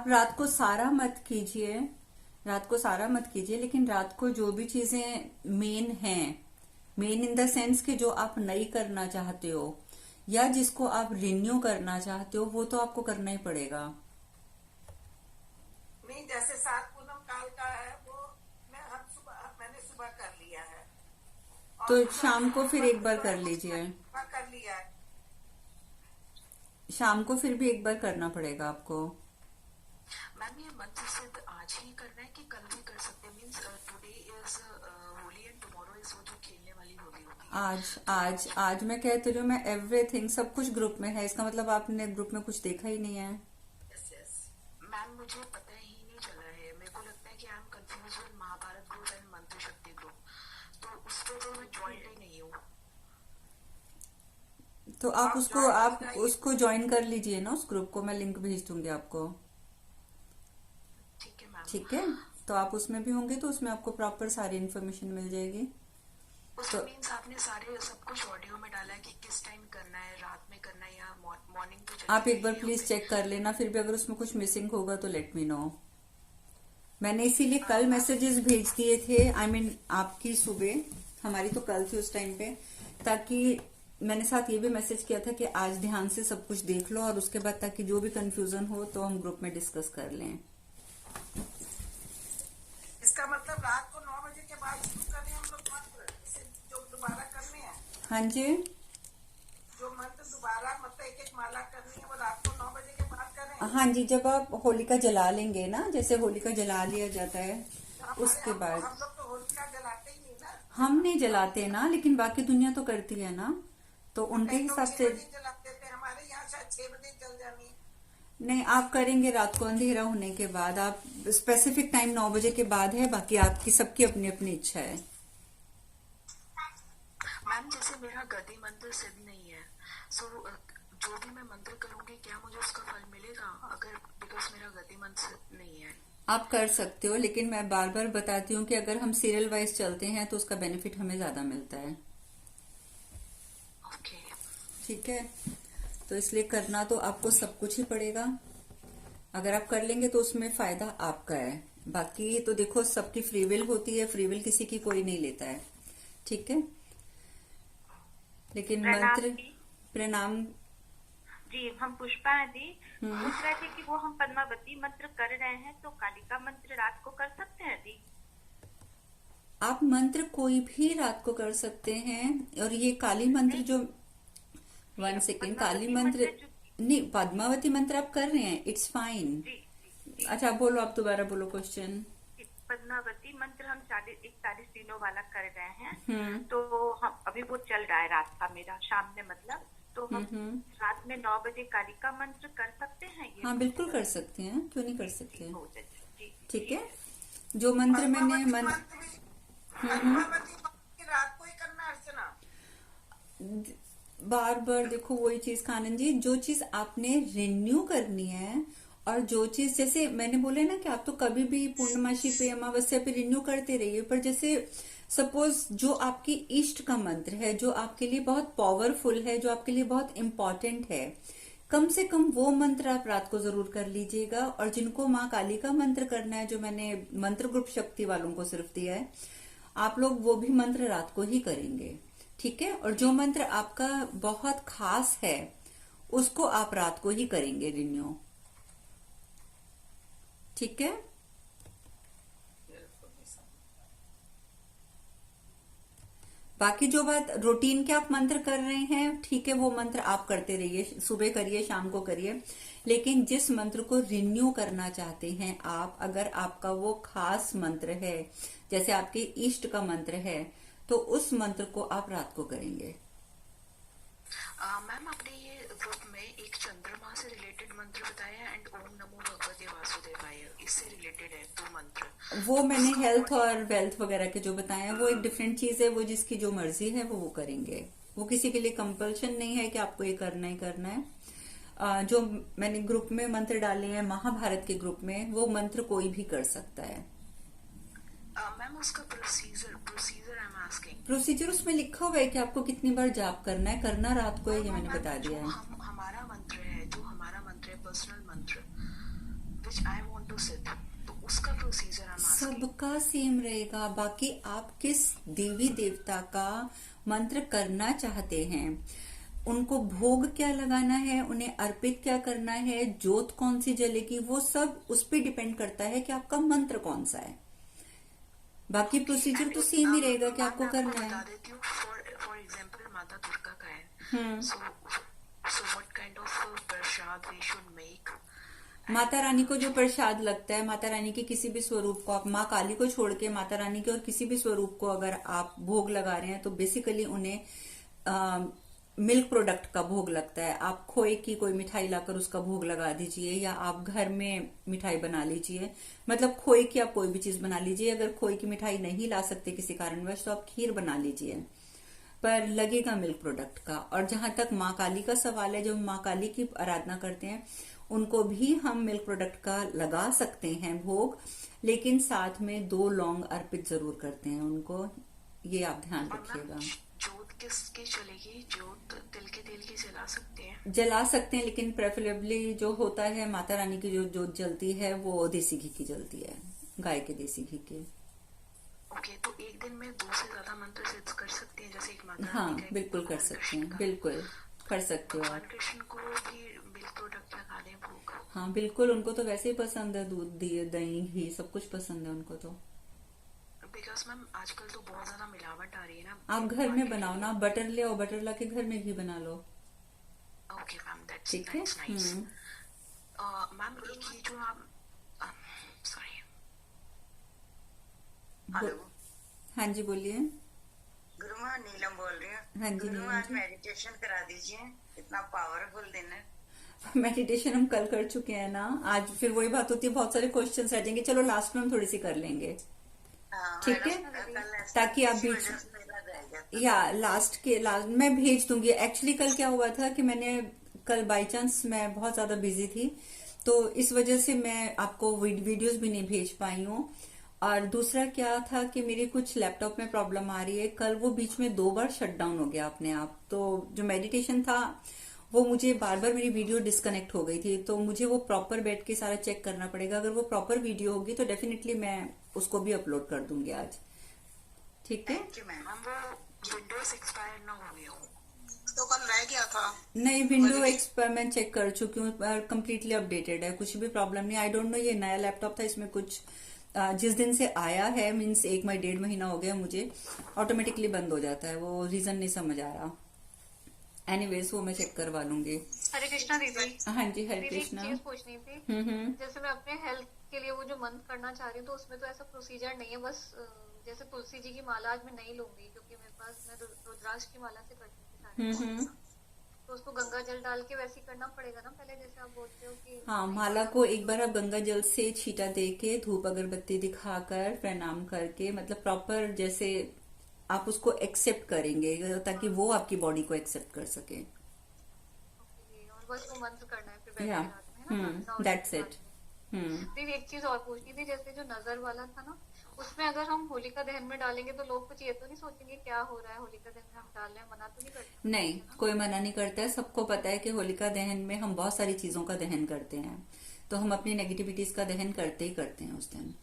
आप रात को सारा मत कीजिए, रात को सारा मत कीजिए, लेकिन रात को जो भी चीजें मेन हैं, मेन इन द सेंस कि जो आप नई करना चाहते हो या जिसको आप रिन्यू करना चाहते हो, वो तो आपको करना ही पड़ेगा। नहीं, जैसे सात पूनम काल का है वो मैंने सुबह कर लिया है। और तो दूसरा शाम को फिर मंत्र एक बार जो है कर वो लीजिए। सुबह कर लिया है। शाम को फिर भी एक बार करना पड़ेगा आपको। मैम ये मंत्र सिर्फ आज ही करना है कि कल भी कर सकते हैं? Means today is Holi and tomorrow is वो जो खेलने वाली होली होती है। आज तो आज आज आज मैं कहती रही हूँ, मैं एवरीथिंग सब कुछ ग्रुप में है, इसका मतलब आपने ग्रुप में कुछ देखा ही नहीं है। Yes yes. मैम मुझे पता ही नहीं चला है, मेरे को लगता है कि I am confuse with Mahabharat group and Mantra Shakti group, तो उस पर तो मैं ज्वाइन ही नहीं हूँ। तो आप आप उसको ज्वाइन हो आप जाइए। उसको ज्वाइन कर लीजिए ना, उस ग्रुप को मैं लिंक भेज दूंगी आपको। ठीक है मैम। ठीक है, तो आप उसमें भी होंगे तो उसमें आपको प्रॉपर सारी इन्फॉर्मेशन मिल जाएगी। उसमें तो मीन्स आपने सारे सब कुछ ऑडियो में डाला है कि किस टाइम करना है, रात में करना है या मॉर्निंग तो आप चलेगा एक बार ही प्लीज हमें। चेक कर लेना, फिर भी अगर उसमें कुछ मिसिंग होगा तो लेट मी नो। मैंने इसीलिए कल मैम मैसेजेस भेज दिए थे, आई मीन आपकी सुबह, हमारी तो कल थी उस टाइम पे, ताकि मैंने साथ ये भी मैसेज किया था कि आज ध्यान से सब कुछ देख लो और उसके बाद ताकि जो भी कंफ्यूजन हो तो हम ग्रुप में डिस्कस कर लें। इसका मतलब रात को 9 बजे के बाद शुरू करें हम लोग मंत्र, इसे जो दोबारा करने हैं, हाँ जी, जो मंत्र दोबारा मतलब एक एक माला करनी है वो रात को 9 बजे के बाद करें। हाँ जी, जब आप होलिका जला लेंगे ना, जैसे होलिका जला लिया जाता है उसके बाद। हम लोग तो होलिका जलाते ही नहीं ना। हम नहीं जलाते ना, लेकिन बाकी दुनिया तो करती है ना, तो उनके कई लोग हिसाब 6 से। बजे जलाते थे, हमारे यहाँ शायद 6 बजे जल जानी है। नहीं, आप करेंगे रात को अंधेरा होने के बाद, आप स्पेसिफिक टाइम 9 बजे के बाद है, बाकी आपकी सबकी अपनी अपनी इच्छा है। मैम जैसे मेरा गति मंत्र सिद्ध नहीं है, सो जो भी मैं मंत्र करूंगी क्या मुझे उसका फल मिलेगा? अगर बिकॉज मेरा गति मंत्र सिद्ध नहीं है। आप कर सकते हो, लेकिन मैं बार बार बताती हूँ कि अगर हम सीरियल वाइज चलते हैं तो उसका बेनिफिट हमें ज्यादा मिलता है। ओके। ठीक है, तो इसलिए करना तो आपको सब कुछ ही पड़ेगा। अगर आप कर लेंगे तो उसमें फायदा आपका है, बाकी तो देखो सबकी फ्री विल होती है, फ्री विल किसी की कोई नहीं लेता है। ठीक है, लेकिन प्रणाम मंत्र। दी। प्रणाम। जी, हम पुष्पा है दी। हम्म। पूछ रहे थे कि वो हम पद्मावती मंत्र कर रहे हैं तो कालिका मंत्र रात को कर सकते हैं दी? आप मंत्र कोई भी रात को कर सकते हैं, और ये काली मंत्र नहीं जो, जी, वन सेकेंड, काली पद्मावती मंत्र मंत्र जो नहीं, पद्मावती मंत्र आप कर रहे हैं, इट्स फाइन। जी जी अच्छा बोलो, आप दोबारा बोलो क्वेश्चन। जी, पद्मावती मंत्र हम 41 दिनों वाला कर रहे हैं। हम्म तो हम अभी वो चल रहा है रात का, मेरा शाम में मतलब, तो हम हम्म। रात में 9 बजे कालिका मंत्र कर सकते हैं? ये हाँ पूछ बिल्कुल रहे कर थे। सकते हैं, क्यों नहीं कर जी सकते। हो जाए जी। ठीक है, ठीक है। जो मंत्र मैंने पद्मावती मंत्र भी हम्म। पद्मावती मंत्र की रात को ही करना अर्चना। बार बार देखो वही चीज कानन जी, जो चीज आपने रिन्यू करनी है, और जो चीज जैसे मैंने बोले ना कि आप तो कभी भी पूर्णमासी पे अमावस्या पे रिन्यू करते रहिए, पर जैसे सपोज जो आपकी इष्ट का मंत्र है, जो आपके लिए बहुत पावरफुल है, जो आपके लिए बहुत इंपॉर्टेंट है, कम से कम वो मंत्र आप रात को जरूर कर लीजिएगा। और जिनको माँ काली का मंत्र करना है, जो मैंने मंत्र ग्रुप शक्ति वालों को सिर्फ दिया है, आप लोग वो भी मंत्र रात को ही करेंगे। ठीक है, और जो मंत्र आपका बहुत खास है उसको आप रात को ही करेंगे रिन्यू। ठीक है, बाकी जो बात रूटीन के आप मंत्र कर रहे हैं, ठीक है, वो मंत्र आप करते रहिए, सुबह करिए शाम को करिए, लेकिन जिस मंत्र को रिन्यू करना चाहते हैं आप, अगर आपका वो खास मंत्र है, जैसे आपके इष्ट का मंत्र है, तो उस मंत्र को आप रात को करेंगे। मैम आपने ये ग्रुप में एक चंद्रमा से रिलेटेड मंत्र बताया एंड ओम नमो भगवते वासुदेवाय, इससे रिलेटेड है दो मंत्र। वो मैंने उसका हेल्थ ऑडियो और वेल्थ वगैरह के जो बताए हैं वो एक डिफरेंट चीज है, वो जिसकी जो मर्जी है वो करेंगे, वो किसी के लिए कंपल्शन नहीं है कि आपको ये करना ही करना है। जो मैंने ग्रुप में मंत्र डाले हैं महाभारत के ग्रुप में, वो मंत्र कोई भी कर सकता है। मैम उसका procedure I am asking. Procedure उसमें लिखा हुआ है कि आपको कितनी बार जाप करना है, करना रात को है, ये मैंने बता जो दिया है। हमारा मंत्र है, जो हमारा मंत्र है पर्सनल मंत्र, which I want to sit, तो उसका प्रोसीजर I'm asking. सबका सेम रहेगा। बाकी आप किस देवी देवता का मंत्र करना चाहते हैं, उनको भोग क्या लगाना है, उन्हें अर्पित क्या करना है, जोत कौन सी जलेगी, वो सब उस पर डिपेंड करता है कि आपका मंत्र कौन सा है। बाकी प्रोसीजर तो सेम ही रहेगा कि आपको करना बता है। देती हूँ, फॉर एग्जाम्पल माता दुर्गा का है, so what kind of prasad we should make. माता रानी को जो प्रसाद लगता है, माता रानी के किसी भी स्वरूप को, आप माँ काली को छोड़ के माता रानी के और किसी भी स्वरूप को अगर आप भोग लगा रहे हैं तो बेसिकली उन्हें मिल्क प्रोडक्ट का भोग लगता है। आप खोए की कोई मिठाई लाकर उसका भोग लगा दीजिए, या आप घर में मिठाई बना लीजिए। मतलब खोए की आप कोई भी चीज बना लीजिए। अगर खोए की मिठाई नहीं ला सकते किसी कारणवश तो आप खीर बना लीजिए, पर लगेगा मिल्क प्रोडक्ट का। और जहां तक माँ काली का सवाल है, जो माँ काली की आराधना करते हैं उनको भी हम मिल्क प्रोडक्ट का लगा सकते हैं भोग, लेकिन साथ में 2 लौंग अर्पित जरूर करते हैं उनको, ये आप ध्यान और मैम रखिएगा। जोत किसकी चलेगी? जोत तिल के तेल की जला सकते हैं? जला सकते हैं, लेकिन प्रेफरेबली जो होता है माता रानी की जो जोत जलती है वो देसी घी की जलती है, गाय के देसी घी की। ओके, तो एक दिन में 2 से ज्यादा मंत्र सिद्ध कर सकते हैं, जैसे एक माता हाँ रानी का, एक बिल्कुल कर भगवान सकते कृष्ण हैं, का। बिल्कुल कर सकते हो भगवान आप। कृष्ण को भी मिल्क प्रोडक्ट लगा दें भोग? हाँ बिल्कुल, उनको तो वैसे ही पसंद है, दूध दही घी सब कुछ पसंद है उनको तो। बिकॉज मैम आजकल तो बहुत ज्यादा मिलावट आ रही है ना। आप घर में बनाओ ना, बटर ले आओ, बटर लाके घर में घी बना लो। ओके मैम, दैट्स ठीक है। नाइस। मैम एक ही जो आप, सॉरी, हेलो, हाँ जी बोलिए। गुरु माँ नीलम बोल रही हूँ। हाँ जी गुरु नीलम माँ जी। मेडिटेशन करा दीजिए, इतना पावरफुल दिन है। मेडिटेशन हम कल कर चुके हैं ना, आज फिर वही बात होती है, बहुत सारे क्वेश्चंस रह जाएंगे। चलो लास्ट में हम थोड़ी सी कर लेंगे, हाँ, ठीक है, मैडम, कल ऐसा ताकि आप इसी बीच वजह से मेरा रह गया था। या लास्ट मैं भेज दूंगी। एक्चुअली कल क्या हुआ था कि मैंने कल बाई चांस मैं बहुत ज्यादा बिजी थी, तो इस वजह से मैं आपको वीडियोस भी नहीं भेज पाई हूँ। और दूसरा क्या था कि मेरे कुछ लैपटॉप में प्रॉब्लम आ रही है, कल वो बीच में 2 बार शट डाउन हो गया अपने आप। तो जो मेडिटेशन था वो मुझे बार बार मेरी वीडियो डिस्कनेक्ट हो गई थी, तो मुझे वो प्रॉपर बैठ के सारा चेक करना पड़ेगा। अगर वो प्रॉपर वीडियो होगी तो डेफिनेटली मैं उसको भी अपलोड कर दूंगी आज, ठीक है। Thank you ma'am. मैम वो विंडोज एक्सपायर ना हो गया हो? तो कल रह गया था। नहीं, विंडो एक्सपायर मैं चेक कर चुकी हूँ, कंप्लीटली अपडेटेड है, कुछ भी प्रॉब्लम नहीं। आई डोंट नो, ये नया लैपटॉप था, इसमें कुछ जिस दिन से आया है, मीन्स 1 महीना हो गया मुझे, ऑटोमेटिकली बंद हो जाता है, वो रीजन नहीं समझ आ रहा। एनीवेज वो मैं चेक करवा लूंगी। हरे कृष्णा दीदी। हाँ जी, हरे दीदी एक कृष्णा। चीज पूछनी थी, जैसे मैं अपने हेल्थ के लिए वो जो मंथ करना चाह रही हूँ, तो उसमें तो ऐसा प्रोसीजर नहीं है, बस जैसे तुलसी जी की माला आज मैं नहीं लूंगी क्योंकि मेरे पास, मैं रुद्राक्ष की माला से करती थी सारे, तो उसको गंगा जल डाल के वैसे ही करना पड़ेगा ना पहले, जैसे आप बोलते हो कि हाँ, माला को एक बार आप गंगा जल से छींटा दे के, धूप अगरबत्ती दिखाकर, प्रणाम करके, मतलब प्रॉपर जैसे आप उसको एक्सेप्ट करेंगे, ताकि वो आपकी बॉडी को एक्सेप्ट कर सके। और बस वो मंत्र करना है फिर बैठ या के रात में, है ना? 9 दैट्स बजे इट। के बाद। दीदी एक चीज और पूछनी थी, जैसे जो नजर वाला था ना, उसमें अगर हम होलिका दहन में डालेंगे तो लोग कुछ ये तो नहीं सोचेंगे क्या हो रहा है, होलिका दहन में हम डाल रहे हैं, मना तो नहीं करते? नहीं, कोई मना नहीं करता है। सबको पता है कि होलिका दहन में हम बहुत सारी चीजों का दहन करते हैं, तो हम अपनी नेगेटिविटीज का दहन करते ही करते हैं उस दिन,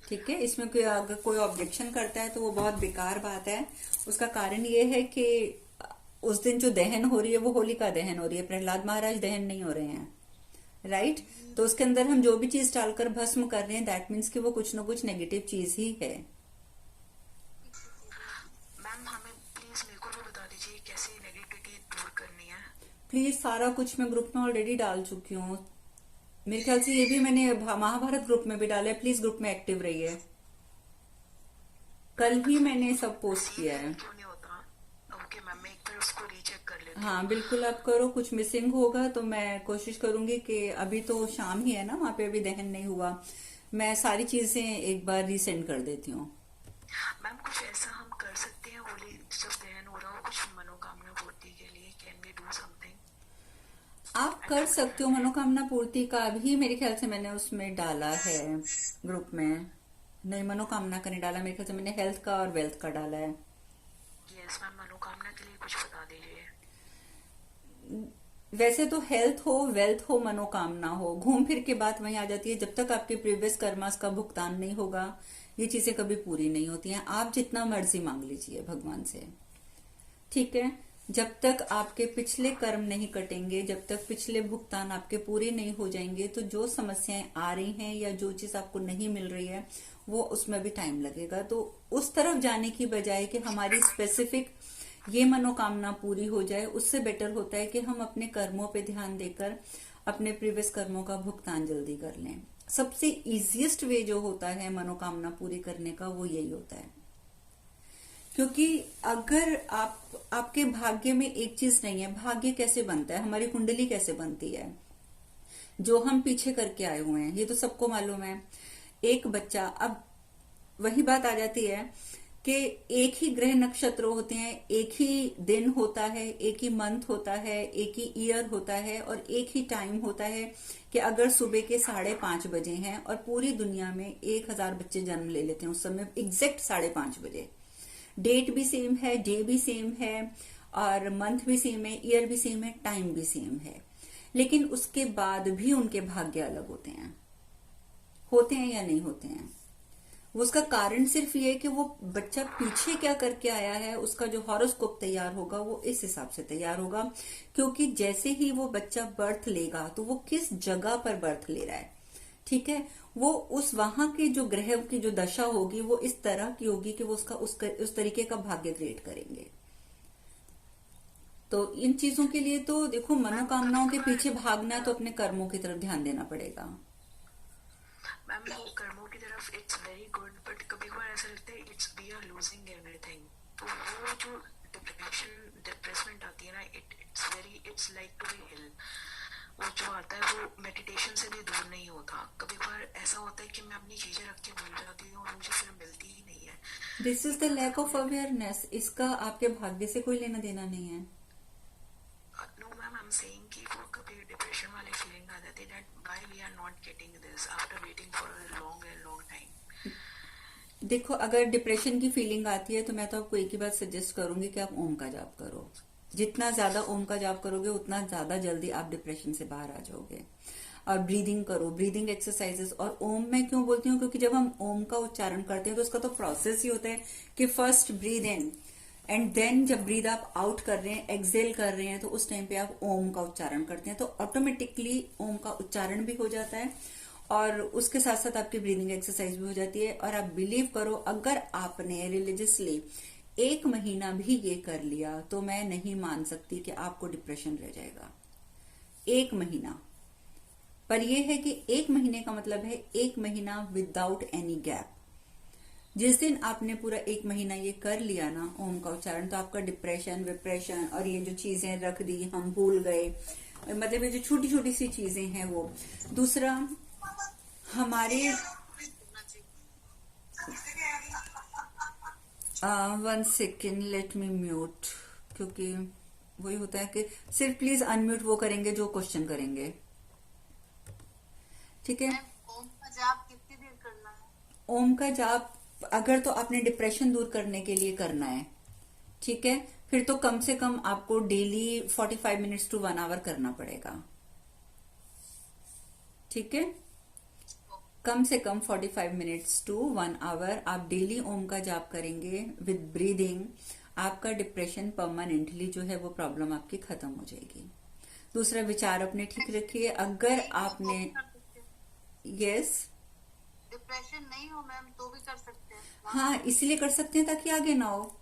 ठीक है। इसमें कोई अगर कोई ऑब्जेक्शन करता है तो वो बहुत बेकार बात है। उसका कारण ये है कि उस दिन जो दहन हो रही है वो होलिका दहन हो रही है, प्रहलाद महाराज दहन नहीं हो रहे हैं, राइट। तो उसके अंदर हम जो भी चीज डालकर भस्म कर रहे हैं, दैट मीन्स कि वो कुछ ना कुछ नेगेटिव चीज ही है। मैम हमें प्लीज, मेरे को भी बता दीजिए कैसे नेगेटिविटी दूर करनी है। प्लीज, सारा कुछ मैं ग्रुप में ऑलरेडी डाल चुकी हूँ। मेरे ख्याल से ये भी मैंने महाभारत ग्रुप में भी डाला है। प्लीज ग्रुप में एक्टिव रहिए। कल ही मैंने सब पोस्ट किया है। क्यों नहीं होता? ओके मैम, मैं एक बार उसको रीचेक कर लेती हूँ। हाँ बिल्कुल, आप करो। कुछ मिसिंग होगा तो मैं कोशिश करूंगी कि, अभी तो शाम ही है ना, वहां पे अभी दहन नहीं हुआ, मैं सारी चीजें एक बार रीसेंड कर देती हूँ। मैम कुछ ऐसा हम कर सकते हैं, होली जब दहन हो रहा हो, कुछ मनोकामना पूर्ति के लिए, कैन वी डू समथिंग? आप कर सकते हो। मनोकामना पूर्ति का भी मेरे ख्याल से मैंने उसमें डाला है ग्रुप में। नहीं, मनोकामना का नहीं डाला, मेरे ख्याल से मैंने हेल्थ का और वेल्थ का डाला है। यस मैम, मनोकामना के लिए कुछ बता दीजिए। वैसे तो हेल्थ हो, वेल्थ हो, मनोकामना हो, घूम फिर के बात वहीं आ जाती है। जब तक आपके प्रीवियस कर्मास का भुगतान नहीं होगा, ये चीजें कभी पूरी नहीं होती हैं। आप जितना मर्जी मांग लीजिए भगवान से, ठीक है। जब तक आपके पिछले कर्म नहीं कटेंगे, जब तक पिछले भुगतान आपके पूरे नहीं हो जाएंगे, तो जो समस्याएं आ रही हैं या जो चीज आपको नहीं मिल रही है, वो उसमें भी टाइम लगेगा। तो उस तरफ जाने की बजाय कि हमारी स्पेसिफिक ये मनोकामना पूरी हो जाए, उससे बेटर होता है कि हम अपने कर्मों पे ध्यान देकर अपने प्रीवियस कर्मों का भुगतान जल्दी कर लें। सबसे इजीएस्ट वे जो होता है मनोकामना पूरी करने का, वो यही होता है। क्योंकि अगर आपके भाग्य में एक चीज नहीं है, भाग्य कैसे बनता है, हमारी कुंडली कैसे बनती है, जो हम पीछे करके आए हुए हैं, ये तो सबको मालूम है। एक बच्चा, अब वही बात आ जाती है कि एक ही ग्रह नक्षत्र होते हैं, एक ही दिन होता है, एक ही मंथ होता है, एक ही ईयर होता है, और एक ही टाइम होता है कि अगर सुबह के 5:30 बजे हैं और पूरी दुनिया में 1000 बच्चे जन्म ले लेते हैं उस समय एग्जैक्ट 5:30 बजे, डेट भी सेम है, डे भी सेम है, और मंथ भी सेम है, ईयर भी सेम है, टाइम भी सेम है, लेकिन उसके बाद भी उनके भाग्य अलग होते हैं या नहीं होते हैं। उसका कारण सिर्फ ये कि वो बच्चा पीछे क्या करके आया है, उसका जो हॉरोस्कोप तैयार होगा वो इस हिसाब से तैयार होगा। क्योंकि जैसे ही वो बच्चा बर्थ लेगा, तो वो किस जगह पर बर्थ ले रहा है, ठीक है, वो उस वहां के जो ग्रह की जो दशा होगी वो इस तरह की होगी कि वो उसका उस तरीके का भाग्य क्रिएट करेंगे। तो इन चीजों के लिए तो देखो, मनोकामनाओं के पीछे भागना है तो अपने कर्मों की तरफ ध्यान देना पड़ेगा। मैम वो कर्मों की तरफ इट्स वेरी गुड, बट कभी कभार ऐसा लगता है it's we are losing everything. तो वो जो डिप्रेसमेंट आती है ना, it's like to be hill. वो जो आता है वो मेडिटेशन से भी दूर नहीं होता। कभी कभार ऐसा होता है कि मैं अपनी चीजें रख के भूल जाती हूँ और मुझे फिर मिलती ही नहीं है। This is the lack of awareness. इसका आपके भाग्य से कोई लेना देना नहीं है। No ma'am, I am saying कि वो कभी डिप्रेशन वाली फीलिंग आ जाती है that why we are not getting this after waiting for a long time. देखो, अगर डिप्रेशन की फीलिंग आती है तो मैं तो आपको एक ही बात सजेस्ट करूंगी कि आप ओम का जाप करो। जितना ज्यादा ओम का जाप करोगे उतना ज्यादा जल्दी आप डिप्रेशन से बाहर आ जाओगे। और ब्रीदिंग करो, ब्रीदिंग एक्सरसाइजेस। और ओम मैं क्यों बोलती हूँ, क्योंकि जब हम ओम का उच्चारण करते हैं तो उसका तो प्रोसेस ही होता है कि first breathe in and then जब ब्रीद आप आउट कर रहे हैं, एक्सेल कर रहे हैं, तो उस टाइम पे आप ओम का उच्चारण करते हैं, तो ऑटोमेटिकली ओम का उच्चारण भी हो जाता है और उसके साथ साथ आपकी ब्रीदिंग एक्सरसाइज भी हो जाती है। और आप बिलीव करो, अगर आपने रिलीजियसली 1 महीना भी ये कर लिया तो मैं नहीं मान सकती कि आपको डिप्रेशन रह जाएगा। 1 महीना, पर यह है कि 1 महीने का मतलब है 1 महीना विदाउट एनी गैप। जिस दिन आपने पूरा 1 महीना ये कर लिया ना ओम का उच्चारण, तो आपका डिप्रेशन, विप्रेशन और ये जो चीजें रख दी, हम भूल गए, मतलब ये जो छोटी छोटी सी चीजें हैं वो। दूसरा, हमारे 1 सेकेंड, लेट मी म्यूट, क्योंकि वही होता है कि सिर्फ प्लीज अनम्यूट वो करेंगे जो क्वेश्चन करेंगे, ठीक है। ओम का जाप कितनी देर करना है? ओम का जाप अगर तो आपने डिप्रेशन दूर करने के लिए करना है, ठीक है, फिर तो कम से कम आपको डेली 45 मिनट्स टू 1 आवर करना पड़ेगा, ठीक है। कम से कम 45 मिनट्स टू 1 आवर आप डेली ओम का जाप करेंगे विद ब्रीदिंग, आपका डिप्रेशन परमानेंटली जो है वो प्रॉब्लम आपकी खत्म हो जाएगी। दूसरा, विचार अपने ठीक रखिए। अगर आपने यस डिप्रेशन नहीं हो मैम तो भी कर सकते हैं। हाँ, इसलिए कर सकते हैं ताकि आगे ना हो,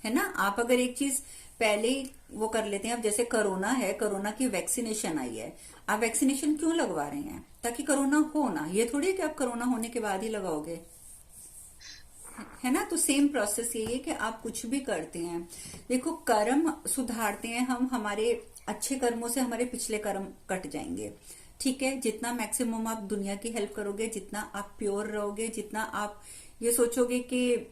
है ना। आप अगर एक चीज पहले ही वो कर लेते हैं, अब जैसे कोरोना है, कोरोना की वैक्सीनेशन आई है, आप वैक्सीनेशन क्यों लगवा रहे हैं? ताकि कोरोना हो ना। ये थोड़ी है कि आप कोरोना होने के बाद ही लगाओगे, है ना। तो सेम प्रोसेस यही है कि आप कुछ भी करते हैं, देखो कर्म सुधारते हैं हम, हमारे अच्छे कर्मों से हमारे पिछले कर्म कट जाएंगे, ठीक है। जितना मैक्सिमम आप दुनिया की हेल्प करोगे, जितना आप प्योर रहोगे, जितना आप ये सोचोगे कि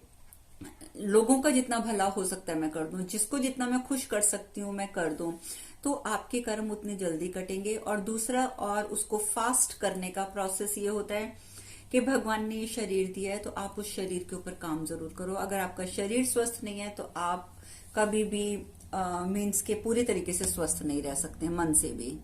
लोगों का जितना भला हो सकता है मैं कर दूं, जिसको जितना मैं खुश कर सकती हूँ मैं कर दूं, तो आपके कर्म उतने जल्दी कटेंगे। और दूसरा, और उसको फास्ट करने का प्रोसेस ये होता है कि भगवान ने ये शरीर दिया है तो आप उस शरीर के ऊपर काम जरूर करो। अगर आपका शरीर स्वस्थ नहीं है तो आप कभी भी मीन्स के पूरी तरीके से स्वस्थ नहीं रह सकते मन से भी।